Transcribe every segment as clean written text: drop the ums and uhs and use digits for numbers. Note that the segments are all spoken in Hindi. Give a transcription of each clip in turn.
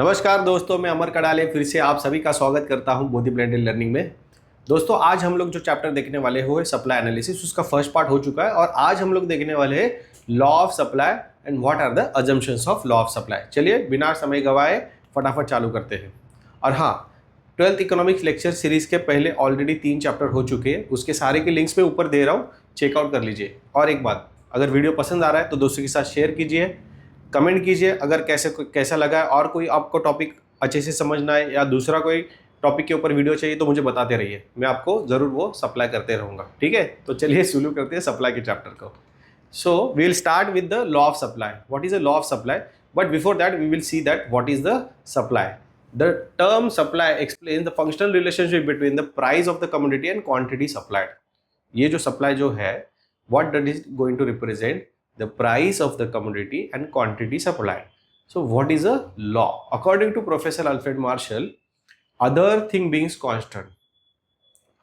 नमस्कार दोस्तों, मैं अमर कड़ाले फिर से आप सभी का स्वागत करता हूं बोधी ब्लेंडेड लर्निंग में। दोस्तों, आज हम लोग जो चैप्टर देखने वाले हो सप्लाई एनालिसिस, उसका फर्स्ट पार्ट हो चुका है और आज हम लोग देखने वाले हैं law of supply and what are the assumptions of law of supply. चलिए बिना समय गवाए फटाफट चालू करते हैं। और हाँ, 12th इकोनॉमिक्स लेक्चर सीरीज के पहले ऑलरेडी 3 चैप्टर हो चुके हैं, उसके सारे के लिंक्स मैं ऊपर दे रहा हूँ, चेकआउट कर लीजिए। और एक बात, अगर वीडियो पसंद आ रहा है तो दोस्तों के साथ शेयर कीजिए, कमेंट कीजिए अगर कैसा लगा है, और कोई आपको टॉपिक अच्छे से समझना है या दूसरा कोई टॉपिक के ऊपर वीडियो चाहिए तो मुझे बताते रहिए, मैं आपको ज़रूर वो सप्लाई करते रहूँगा। ठीक है, तो चलिए शुरू करते हैं सप्लाई के चैप्टर को। So we will start with the law of supply. What is the law of supply? But before that we will see that what is the supply. The term supply explain the functional relationship between the price of the commodity and quantity supplied. ये जो सप्लाई जो है, what that is going to represent the price of the commodity and quantity supplied. So what is a law? According to Professor Alfred Marshall, other thing being constant,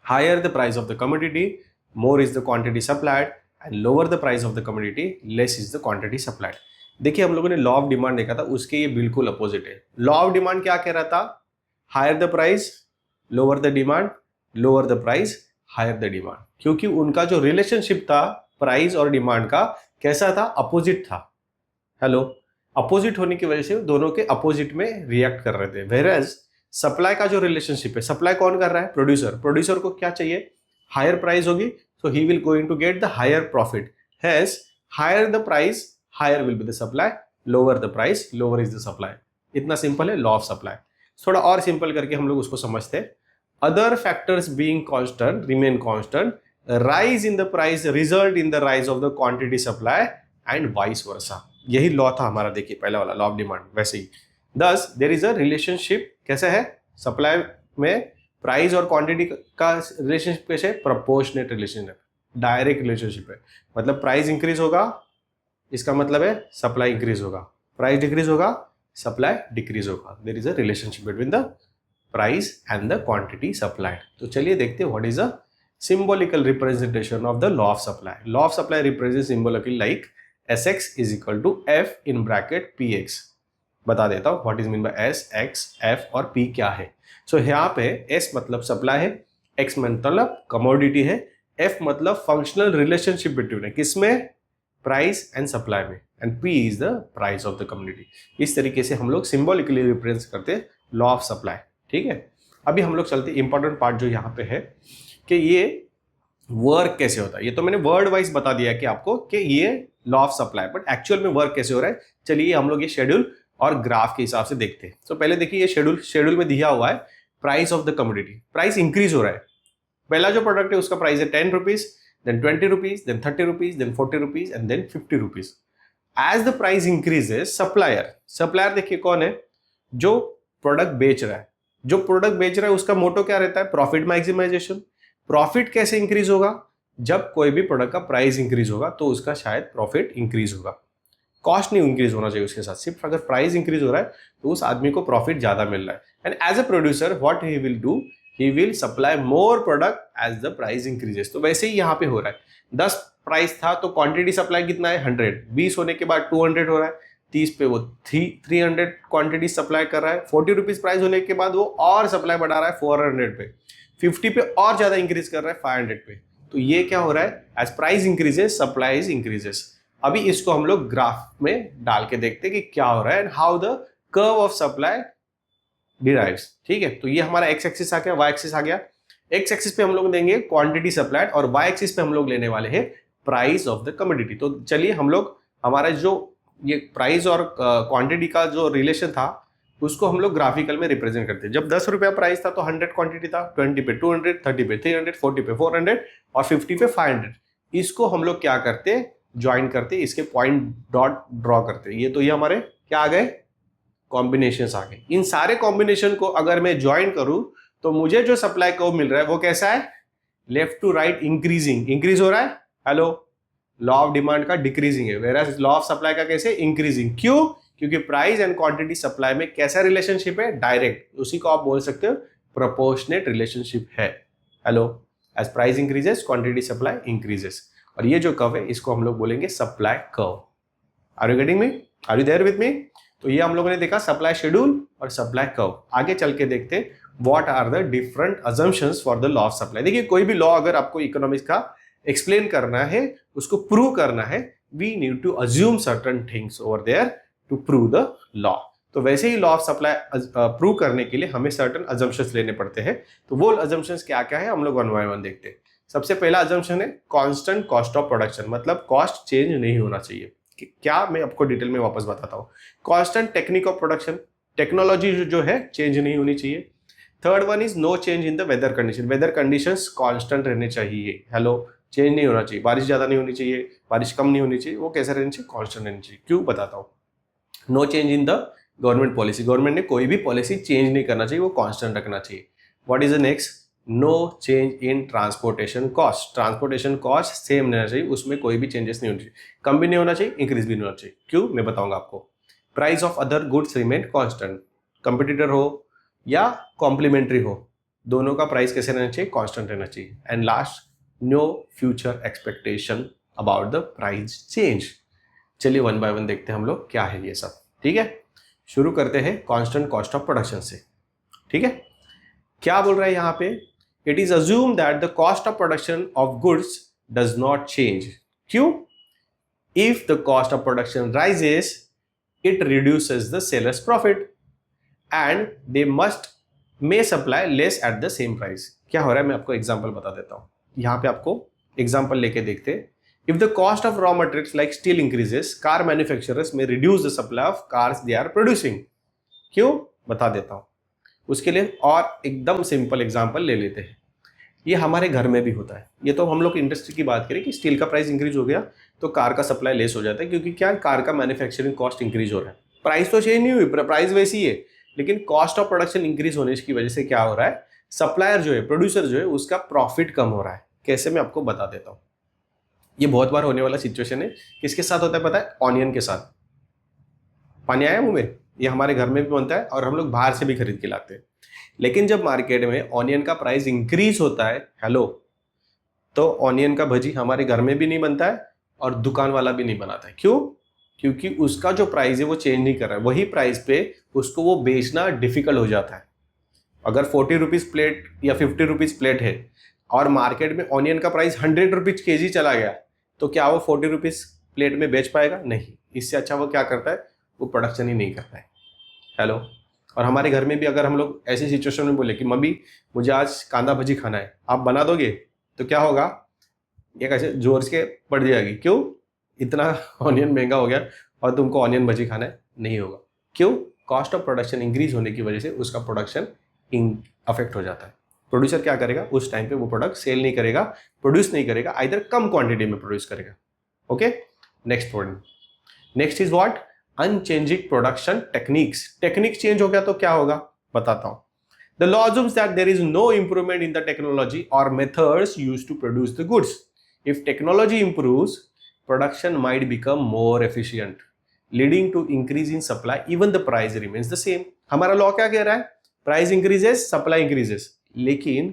higher the price of the commodity, more is the quantity supplied, and lower the price of the commodity, less is the quantity supplied. देखिए, हम लोगों ने लॉ ऑफ डिमांड देखा था, उसके ये बिल्कुल अपोजिट है। लॉ ऑफ डिमांड क्या कह रहा था? Higher the price, lower the demand, lower the price, higher the demand. क्योंकि उनका जो रिलेशनशिप था प्राइस और डिमांड का, कैसा था? अपोजिट था। हेलो, अपोजिट होने की वजह से दोनों के अपोजिट में रिएक्ट कर रहे थे। वेयरएज सप्लाई का जो रिलेशनशिप है, सप्लाई कौन कर रहा है? प्रोड्यूसर। प्रोड्यूसर को क्या चाहिए? हायर प्राइस होगी, so he will going to get the higher profit. Has higher the price, higher will be the supply, lower the price, lower is the supply. इतना सिंपल है लॉ ऑफ सप्लाई। थोड़ा और सिंपल करके हम लोग उसको समझते हैं। Other factors being constant remain constant, rise in the price result in the rise of the quantity supply and vice versa। यही लॉ था हमारा, देखिए पहला वाला लॉ ऑफ डिमांड। वैसे ही thus there is a relationship। कैसा है? सप्लाई में प्राइस और क्वांटिटी का रिलेशनशिप कैसे है? प्रोपोर्शनेट रिलेशनशिप, डायरेक्ट रिलेशनशिप है। मतलब प्राइस इंक्रीज होगा, इसका मतलब है सप्लाई इंक्रीज होगा। प्राइस डिक्रीज होगा, सप्लाई डिक्रीज होगा। There is a relationship between the price and the quantity supplied. तो चलिए देखते हैं what is a symbolical representation of the law of supply. Law of supply represents symbolically like Sx is equal to F in bracket Px। बता देता हूँ what is mean by S, X, F और P क्या है। So यहाँ पे S मतलब सप्लाई है, X मतलब कमोडिटी है, F मतलब फंक्शनल रिलेशनशिप बिटवीन है, किसमें? प्राइस एंड सप्लाई में, and P is the price of the commodity. इस तरीके से हम लोग सिम्बॉलिकली रिप्रेजेंट करते हैं लॉ ऑफ सप्लाई। ठीक है, अभी हम लोग चलते इंपॉर्टेंट पार्ट जो यहाँ पे है कि ये वर्क कैसे होता है। ये तो मैंने वर्ड वाइज बता दिया कि आपको कि ये law of supply, but actual में वर्क कैसे हो रहा है, चलिए हम लोग ये शेड्यूल और ग्राफ के हिसाब से देखते हैं। तो पहले देखिए, ये शेड्यूल में दिया हुआ है price of the commodity. Price increase हो रहा है। पहला जो प्रोडक्ट है उसका प्राइस है 10 rupees, then 20 rupees, then 30 rupees, then 40 rupees and then 50 rupees. As the price increases, supplier देखिए कौन है? जो प्रोडक्ट बेच रहा है। जो प्रोडक्ट बेच रहा है उसका मोटो क्या रहता है? Profit maximisation. प्रॉफिट कैसे इंक्रीज होगा? जब कोई भी प्रोडक्ट का प्राइस इंक्रीज होगा तो उसका शायद प्रॉफिट इंक्रीज होगा। कॉस्ट नहीं इंक्रीज होना चाहिए उसके साथ, सिर्फ अगर प्राइस इंक्रीज हो रहा है तो उस आदमी को प्रॉफिट ज्यादा मिल रहा है। And as a producer what he will do, he will supply more product as the price increases. तो वैसे ही यहाँ पे हो रहा है। 10 प्राइस था तो क्वांटिटी सप्लाई कितना है? 100। 20 होने के बाद 200 हो रहा है, 30 पे वो 300 क्वांटिटी सप्लाई कर रहा है। 40 रुपीज प्राइस होने के बाद वो और सप्लाई बढ़ा रहा है 400 पे, 50 पे और ज्यादा इंक्रीज कर रहा है 500 पे। तो ये क्या हो रहा है? As price increases supply increases. अभी इसको हम लोग ग्राफ में डाल के देखते हैं कि क्या हो रहा है and how the curve of supply derives. ठीक है, तो ये हमारा एक्स एक्सिस आ गया, वाई एक्सिस आ गया। एक्स एक्सिस पे हम लोग देंगे क्वांटिटी सप्लाइड और वाई एक्सिस पे हम लोग लेने वाले हैं प्राइस ऑफ द कमोडिटी। तो चलिए हम लोग हमारा जो ये प्राइस और क्वांटिटी का जो रिलेशन था उसको हम लोग ग्राफिकल में रिप्रेजेंट करते हैं। जब 10 रुपया प्राइस था तो 100 क्वांटिटी था, 20 पे 200, 30 पे 300, 40 पे 400 और 50 पे 500। इसको हम लोग क्या करते? ज्वाइन करते, इसके पॉइंट डॉट ड्रॉ करते। ये तो ये हमारे क्या आ गए? कॉम्बिनेशंस आ गए। इन सारे कॉम्बिनेशन को अगर मैं ज्वाइन करूं तो मुझे जो सप्लाई कर्व मिल रहा है वो कैसा है? Left to right increasing. Increase हो रहा है। हेलो, लॉ ऑफ डिमांड का डिक्रीजिंग है, वेयर लॉ ऑफ सप्लाई का कैसे? इंक्रीजिंग। क्यों? क्योंकि प्राइस एंड क्वांटिटी सप्लाई में कैसा रिलेशनशिप है? डायरेक्ट। उसी को आप बोल सकते हो प्रोपोर्शनेट रिलेशनशिप है। Hello, as price increases quantity supply increases. और ये जो कर्व है इसको हम लोग बोलेंगे supply curve. Are you getting me? Are you there with me? तो ये हम लोगों ने देखा सप्लाई शेड्यूल और सप्लाई कर्व। आगे चल के देखते हैं what are the different assumptions for the law of supply. देखिए कोई भी लॉ अगर आपको इकोनॉमिक्स का एक्सप्लेन करना है, उसको प्रूव करना है, we need to assume certain things over there to prove the law. तो वैसे ही लॉ ऑफ सप्लाई प्रूव करने के लिए हमें सर्टेन अजम्पशंस लेने पड़ते हैं। तो वो अजम्पशंस क्या क्या है हम लोग वन बाय वन देखते हैं। सबसे पहला अजम्पशन है कांस्टेंट कॉस्ट ऑफ प्रोडक्शन, मतलब कॉस्ट चेंज नहीं होना चाहिए। क्या, मैं आपको डिटेल में वापस बताता हूँ। Constant technique of production, technology जो है चेंज नहीं होनी चाहिए। Third one is no change in the weather condition, weather conditions constant रहने चाहिए। हेलो, चेंज नहीं होना चाहिए, बारिश ज्यादा नहीं होनी चाहिए, बारिश कम नहीं होनी चाहिए, वो कैसे रहनी चाहिए, कांस्टेंट रहनी चाहिए। क्यों बताता हूँ। No change in the government policy, government ने कोई भी पॉलिसी चेंज नहीं करना चाहिए, वो कांस्टेंट रखना चाहिए। What is the next, no change in transportation cost, transportation cost same रहना चाहिए, उसमें कोई भी चेंजेस नहीं होना चाहिए, कम भी नहीं होना चाहिए, इंक्रीज भी नहीं होना चाहिए। क्यों, मैं बताऊंगा आपको। Price of other goods remain constant, competitor हो या कॉम्प्लीमेंट्री हो, दोनों का प्राइस कैसे रहना चाहिए, कांस्टेंट रहना चाहिए। And last, no future expectation about the price change. चलिए वन बाय वन देखते हैं हम लोग क्या है ये सब। ठीक है, शुरू करते हैं कांस्टेंट कॉस्ट ऑफ प्रोडक्शन से। ठीक है, क्या बोल रहा है यहाँ पे, it is assume that the cost of production of goods does not change. क्यों, if the cost of production rises it reduces the sellers profit and they may supply less at the same price. क्या हो रहा है, मैं आपको एग्जांपल बता देता हूं। यहाँ पे आपको एग्जांपल लेके देखते हैं। If the cost of raw materials like steel increases, car manufacturers may reduce the supply of cars they are producing. क्यों, बता देता हूं। उसके लिए और एकदम सिंपल एग्जांपल ले लेते हैं। ये हमारे घर में भी होता है। ये तो हम लोग इंडस्ट्री की बात करें कि स्टील का प्राइस इंक्रीज हो गया तो कार का सप्लाई लेस हो जाता है, क्योंकि क्या, कार का मैन्युफैक्चरिंग कॉस्ट इंक्रीज हो रहा है। प्राइस तो चेंज नहीं हुई, प्राइस वैसी है, लेकिन कॉस्ट ऑफ प्रोडक्शन इंक्रीज होने की वजह से क्या हो रहा है, सप्लायर जो है, प्रोड्यूसर जो है, उसका प्रॉफिट कम हो रहा है। कैसे, मैं आपको बता देता हूं। ये बहुत बार होने वाला सिचुएशन है। किसके साथ होता है पता है, ऑनियन के साथ। पानी आया मुंह में, ये हमारे घर में भी बनता है और हम लोग बाहर से भी खरीद के लाते हैं। लेकिन जब मार्केट में ऑनियन का प्राइस इंक्रीज होता है, हेलो, तो ऑनियन का भजी हमारे घर में भी नहीं बनता है और दुकान वाला भी नहीं बनाता है। क्यों, क्योंकि उसका जो प्राइस है वो चेंज नहीं कर रहा है, वही प्राइस पे उसको वो बेचना डिफिकल्ट हो जाता है। अगर 40 रुपीज प्लेट या 50 रुपीज प्लेट है और मार्केट में ऑनियन का प्राइस 100 रुपीज केजी चला गया, तो क्या वो 40 रुपीज प्लेट में बेच पाएगा, नहीं। इससे अच्छा वो क्या करता है, वो प्रोडक्शन ही नहीं करता है। हेलो, और हमारे घर में भी अगर हम लोग ऐसी सिचुएशन में बोले कि मम्मी मुझे आज कांदा भजी खाना है, आप बना दोगे, तो क्या होगा, ये कैसे जोर के पड़ जाएगी। क्यों, इतना ऑनियन महंगा हो गया और तुमको ऑनियन भजी खाना है, नहीं होगा। क्यों, कॉस्ट ऑफ प्रोडक्शन इंक्रीज होने की वजह से उसका प्रोडक्शन अफेक्ट हो जाता है। प्रोड्यूसर क्या करेगा, उस टाइम पे वो प्रोडक्ट सेल नहीं करेगा, प्रोड्यूस नहीं करेगा, आइदर कम क्वांटिटी में प्रोड्यूस करेगा। Okay, next point, next is what, unchanging production techniques. Technique change हो गया तो क्या होगा, बताता हूं। The law assumes that there is no improvement in the technology or methods used to produce the goods. If technology improves, production might become more efficient, leading to increase in supply, even the price remains the same. हमारा लॉ क्या कह रहा है, प्राइस इंक्रीजेस, सप्लाई इंक्रीजेस, लेकिन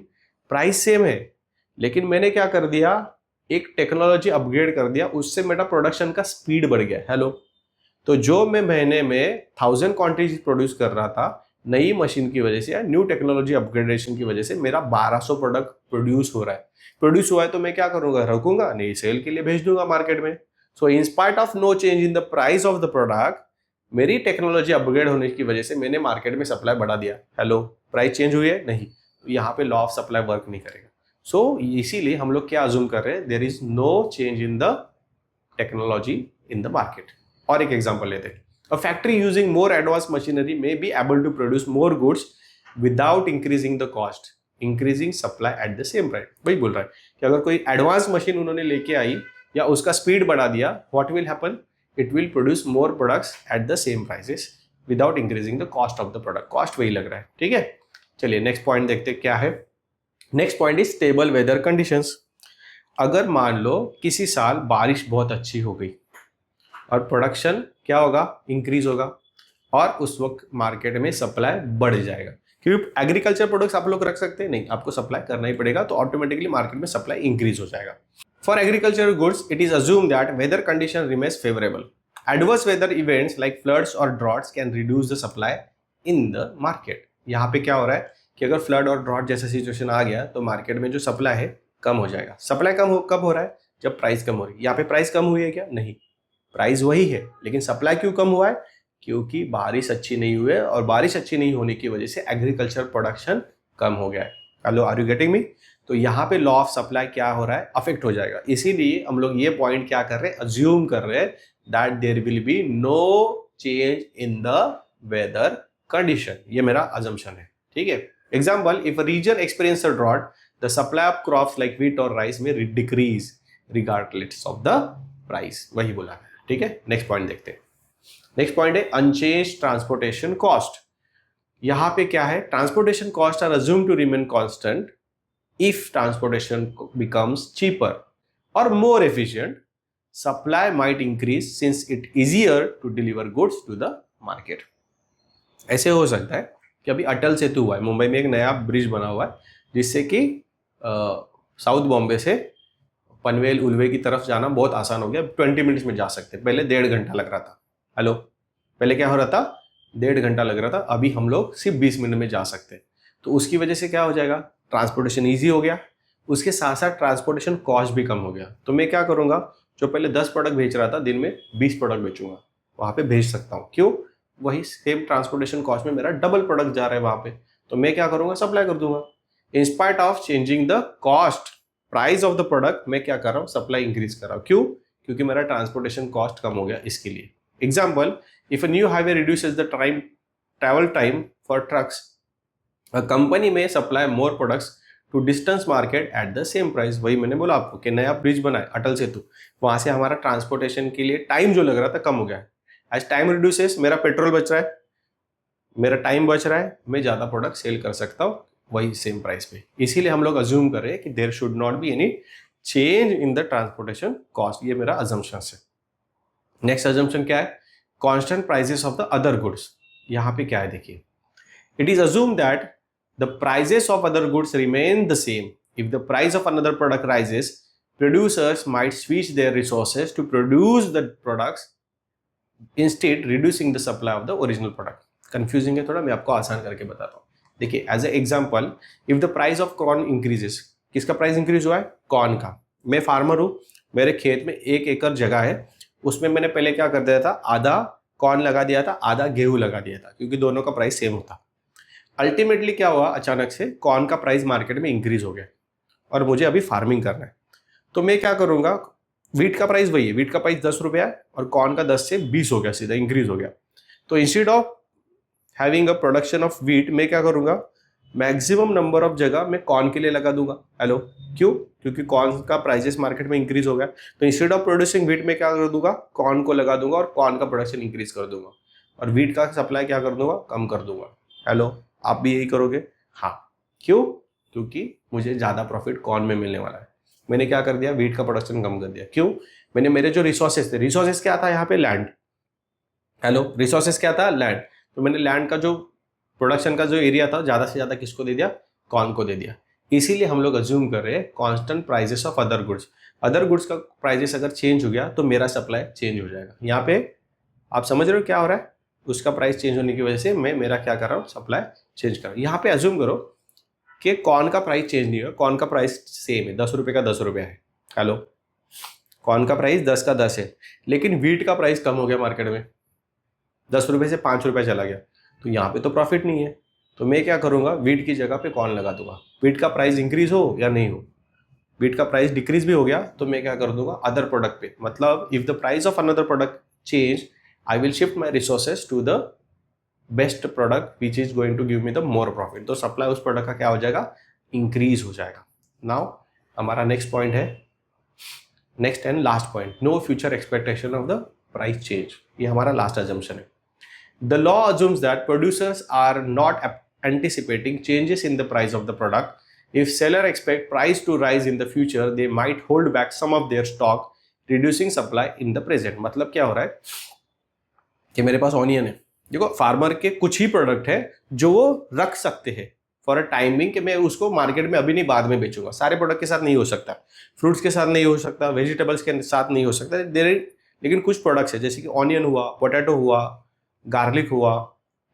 प्राइस सेम है, लेकिन मैंने क्या कर दिया, एक टेक्नोलॉजी अपग्रेड कर दिया, उससे मेरा प्रोडक्शन का स्पीड बढ़ गया। हेलो, तो जो मैं महीने में 1000 क्वांटिटी प्रोड्यूस कर रहा था, नई मशीन की वजह से या न्यू टेक्नोलॉजी अपग्रेडेशन की वजह से मेरा 1200 प्रोडक्ट प्रोड्यूस हो रहा है। प्रोड्यूस हुआ है तो मैं क्या करूंगा, रखूंगा नहीं, सेल के लिए भेज दूंगा मार्केट में। So in spite of no change in the price of the product, मेरी टेक्नोलॉजी अपग्रेड होने की वजह से मैंने मार्केट में सप्लाई बढ़ा दिया। हेलो, प्राइस चेंज हुई है, नहीं, तो यहाँ पे लॉ ऑफ सप्लाई वर्क नहीं करेगा। सो इसीलिए हम लोग क्या अज्यूम कर रहे हैं, there is no change in the technology in the market. और एक एग्जांपल लेते हैं। A factory using more advanced machinery may be able to produce more goods without increasing the cost, increasing supply at the same price। वही बोल रहा है कि अगर कोई एडवांस मशीन उन्होंने लेके आई या उसका स्पीड बढ़ा दिया, what will happen? It will produce more products at the same prices without increasing the cost of the product। Cost वही लग रहा है। ठीक है, चलिए नेक्स्ट पॉइंट देखते हैं क्या है। Next point is stable weather conditions. अगर मान लो किसी साल बारिश बहुत अच्छी हो गई और प्रोडक्शन क्या होगा, इंक्रीज होगा, और उस वक्त मार्केट में सप्लाई बढ़ जाएगा। क्योंकि एग्रीकल्चर प्रोडक्ट्स आप लोग रख सकते हैं नहीं, आपको सप्लाई करना ही पड़ेगा, तो ऑटोमेटिकली मार्केट में सप्लाई इंक्रीज हो जाएगा। For agriculture goods it is assume that weather condition remains favourable. Adverse weather events like floods और droughts can reduce the supply in the market. यहाँ पे क्या हो रहा है कि अगर फ्लड और ड्रॉट जैसा सिचुएशन आ गया तो मार्केट में जो सप्लाई है कम हो जाएगा। सप्लाई कब हो रहा है? जब प्राइस कम हो रही है। यहाँ पे प्राइस कम हुई है क्या? नहीं, प्राइस वही है, लेकिन सप्लाई क्यों कम हुआ है? क्योंकि बारिश अच्छी नहीं हुई है, और बारिश अच्छी नहीं होने की वजह से एग्रीकल्चर प्रोडक्शन कम हो गया है। Hello, are you getting me? तो यहाँ पे लॉ ऑफ सप्लाई क्या हो रहा है? अफेक्ट हो जाएगा। इसीलिए हम लोग ये पॉइंट क्या कर रहे हैं? अज्यूम कर रहे हैं that there will be no change in the weather condition. ये मेरा अजम्पशन है, ठीक है। Example, if a region experience a drought, the supply of crops like wheat और राइस में decrease regardless of the price. वही बोला है, ठीक है। नेक्स्ट पॉइंट देखते हैं। नेक्स्ट पॉइंट है अनचेंज ट्रांसपोर्टेशन कॉस्ट। यहां पे क्या है? Transportation cost are assume to remain constant if transportation becomes cheaper और more efficient, supply might increase since it easier to deliver goods to the market. ऐसे हो सकता है कि अभी अटल सेतु हुआ है, मुंबई में एक नया ब्रिज बना हुआ है जिससे कि साउथ बॉम्बे से पनवेल उल्वे की तरफ जाना बहुत आसान हो गया। 20 मिनट्स में जा सकते हैं, पहले 1.5 घंटा लग रहा था। हेलो, पहले क्या हो रहा था? 1.5 घंटा लग रहा था, अभी हम लोग सिर्फ 20 मिनट में जा सकते हैं। तो उसकी वजह से क्या हो जाएगा? ट्रांसपोर्टेशन ईजी हो गया, उसके साथ साथ ट्रांसपोर्टेशन कॉस्ट भी कम हो गया। तो मैं क्या करूंगा, जो पहले 10 प्रोडक्ट बेच रहा था दिन में 20 प्रोडक्ट बेचूंगा, वहां पे भेज सकता हूँ। क्यों? वही सेम ट्रांसपोर्टेशन कॉस्ट में मेरा डबल प्रोडक्ट जा रहा है वहां पे, तो मैं क्या करूंगा? सप्लाई कर दूंगा। In spite of changing the cost price of the product, मैं क्या कर रहा हूँ? सप्लाई इंक्रीज कर रहा हूँ। क्यों? क्योंकि मेरा ट्रांसपोर्टेशन कॉस्ट कम हो गया इसके लिए। Example, if a new highway reduces the travel time for trucks, a company may supply more products to distance market at the same price. वही मैंने बोला आपको कि नया ब्रिज बना है अटल सेतु, वहां से हमारा ट्रांसपोर्टेशन के लिए टाइम जो लग रहा था कम हो गया है। एज टाइम रिड्यूसेस, मेरा पेट्रोल बच रहा है, मेरा टाइम बच रहा है, मैं ज्यादा प्रोडक्ट सेल कर सकता हूँ वही सेम प्राइस पे। इसीलिए हम लोग अज्यूम कर रहे हैं कि there should not be any change in the transportation cost. ये मेरा अजम्पशन है। नेक्स्ट अजम्पशन क्या है? Constant prices of the other goods. यहाँ पे क्या है देखिए, it is assume that the prices of other goods remain the same. If the price of another product rises, producers might switch their resources to produce the products, instead reducing the supply of the original product. Confusing है थोड़ा, मैं आपको आसान करके बताता हूँ। देखिए, as a example, if the price of corn increases, किसका प्राइस इंक्रीज हुआ है? कॉर्न का। मैं फार्मर हूँ, मेरे खेत में 1 एकड़ जगह है, उसमें मैंने पहले क्या कर दिया था? आधा कॉर्न लगा दिया था, आधा गेहूं लगा दिया था, क्योंकि दोनों का प्राइस सेम होता। अल्टीमेटली क्या हुआ? अचानक से कॉर्न का प्राइस मार्केट में इंक्रीज हो गया और मुझे अभी फार्मिंग करना है, तो मैं क्या करूंगा? वीट का प्राइस वही है, वीट का प्राइस 10 रुपया है और कॉर्न का 10 से 20 हो गया, सीधा इंक्रीज हो गया। तो instead of having a production of wheat, मैं क्या करूंगा? मैक्सिमम नंबर ऑफ जगह मैं कॉर्न के लिए लगा दूंगा। हेलो, क्यों? क्योंकि कॉर्न का प्राइसेस मार्केट में इंक्रीज हो गया। तो इंस्टेड ऑफ प्रोड्यूसिंग वीट, मैं क्या कर दूंगा? कॉर्न को लगा दूंगा और कॉर्न का प्रोडक्शन इंक्रीज कर दूंगा, और वीट का सप्लाई क्या कर दूंगा? कम कर दूंगा। हेलो, आप भी यही करोगे? हाँ। क्यों? क्योंकि मुझे ज्यादा प्रॉफिट कॉर्न में मिलने वाला है। मैंने क्या कर दिया? वीट का प्रोडक्शन कम कर दिया। क्यों? मैंने मेरे जो रिसोर्सेस थे, रिसोर्सेस क्या था यहाँ पे? लैंड। हेलो, रिसोर्सेस क्या था? लैंड। तो मैंने लैंड का जो प्रोडक्शन का जो एरिया था, ज्यादा से ज्यादा किसको दे दिया? कॉर्न को दे दिया। इसीलिए हम लोग अज्यूम कर रहे हैं constant prices of other goods. Other goods का प्राइसेस अगर चेंज हो गया तो मेरा सप्लाई चेंज हो जाएगा। यहाँ पे आप समझ रहे हो क्या हो रहा है? उसका प्राइस चेंज होने की वजह से मैं मेरा क्या कर रहा हूँ? सप्लाई चेंज कर रहा हूँ। यहाँ पे अज्यूम करो कि कॉर्न का प्राइस चेंज नहीं हुआ, कॉर्न का प्राइस सेम है, 10 रुपये का 10 रुपये है। हेलो, कॉर्न का प्राइस 10 का 10 है, लेकिन वीट का प्राइस कम हो गया मार्केट में, 10 रुपये से 5 रुपये चला गया, तो यहाँ पे तो प्रॉफिट नहीं है। तो मैं क्या करूँगा? वीट की जगह पे कॉर्न लगा दूंगा। वीट का प्राइस इंक्रीज हो या नहीं हो, वीट का प्राइस डिक्रीज भी हो गया, तो मैं क्या कर दूंगा? अदर प्रोडक्ट पे। मतलब if the price of another product change, I will shift my resources to the best product which is going to give me the more profit. तो सप्लाई उस प्रोडक्ट का क्या हो जाएगा? इंक्रीज हो जाएगा। नाउ हमारा नेक्स्ट पॉइंट है, next and last point, no future expectation of the price change. ये हमारा लास्ट अजम्पशन है। The law assumes that producers are not anticipating changes in the price of the product. If seller expect price to rise in the future, they might hold back some of their stock, reducing supply in the present। मतलब क्या हो रहा है कि मेरे पास ऑनियन है, देखो फार्मर के कुछ ही प्रोडक्ट है जो वो रख सकते हैं फॉर अ टाइमिंग, कि मैं उसको मार्केट में अभी नहीं बाद में बेचूंगा। सारे प्रोडक्ट के साथ नहीं हो सकता, फ्रूट्स के साथ नहीं हो सकता, वेजिटेबल्स के साथ नहीं हो सकता। देयर लेकिन कुछ प्रोडक्ट्स है जैसे कि ऑनियन हुआ, पोटैटो हुआ, गार्लिक हुआ,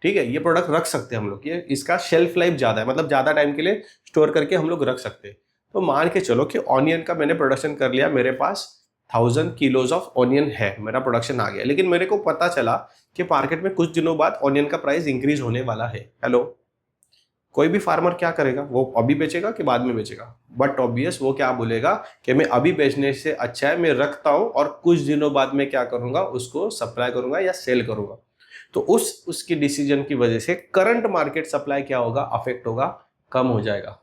ठीक है, ये प्रोडक्ट रख सकते हैं हम लोग, ये इसका शेल्फ लाइफ ज़्यादा है, मतलब ज़्यादा टाइम के लिए स्टोर करके हम लोग रख सकते हैं। तो मान के चलो कि ऑनियन का मैंने प्रोडक्शन कर लिया, मेरे पास 1000 किलोज ऑफ ऑनियन है, मेरा प्रोडक्शन आ गया, लेकिन मेरे को पता चला कि मार्केट में कुछ दिनों बाद ऑनियन का प्राइस इंक्रीज होने वाला है। हेलो, कोई भी फार्मर क्या करेगा, वो अभी बेचेगा कि बाद में बेचेगा? बट ऑब्वियस वो क्या बोलेगा कि मैं अभी बेचने से अच्छा है मैं रखता हूं और कुछ दिनों बाद में क्या करूंगा, उसको सप्लाई करूंगा या सेल करूंगा। तो उसकी डिसीजन की वजह से करंट मार्केट सप्लाई क्या होगा, अफेक्ट होगा, कम हो जाएगा।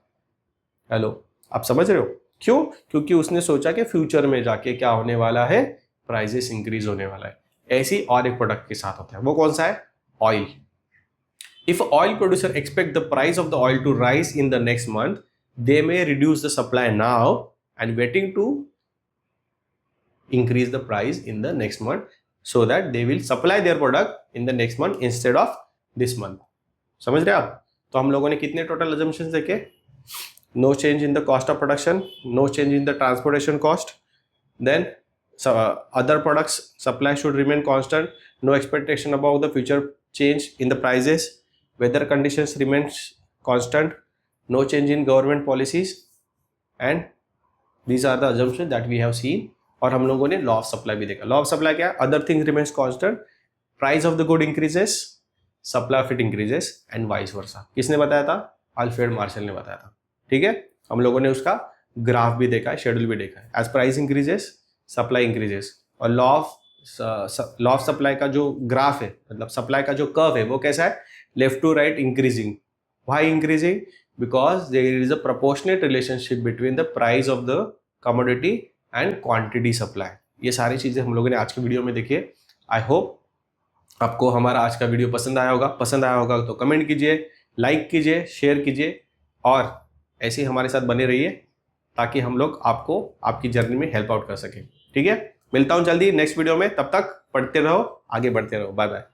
हेलो, आप समझ रहे हो? क्यों? क्योंकि उसने सोचा कि फ्यूचर में जाके क्या होने वाला है, प्राइजेस इंक्रीज होने वाला है। ऐसी और एक प्रोडक्ट के साथ होता है, वो कौन सा है? Oil. If oil producer expect the price of the oil to rise in the next month, they may reduce the supply now and waiting to increase the price in the next month so that they will supply their product in the next month instead of this month. समझ रहे आप? तो हम लोगों ने कितने टोटल assumptions देखे? No change in the cost of production, no change in the transportation cost, then other products supply should remain constant, no expectation about the future change in the prices, weather conditions remains constant, no change in government policies, and these are the assumptions that we have seen. और हम लोगों ने लॉ ऑफ सप्लाई भी देखा। लॉ ऑफ सप्लाई क्या है? Other things remains constant, price of the good increases, supply of it increases and vice versa. किसने बताया था? अल्फ्रेड मार्शल ने बताया था। ठीक है, हम लोगों ने उसका ग्राफ भी देखा है, शेड्यूल भी देखा है। As price increases supply increases, और लॉ ऑफ सप्लाई का जो ग्राफ है, मतलब सप्लाई का जो कर्व है, वो कैसा है? Left to right increasing. Why increasing? Because there is a proportionate relationship between the price of the commodity and quantity supply. ये सारी चीजें हम लोगों ने आज की वीडियो में देखी है। आई होप आपको हमारा आज का वीडियो पसंद आया होगा। पसंद आया होगा तो कमेंट कीजिए, लाइक कीजिए, शेयर कीजिए और ऐसे ही हमारे साथ बने रहिए ताकि हम लोग आपको आपकी जर्नी में हेल्प आउट कर सकें। ठीक है, मिलता हूं जल्दी नेक्स्ट वीडियो में। तब तक पढ़ते रहो, आगे बढ़ते रहो। Bye bye.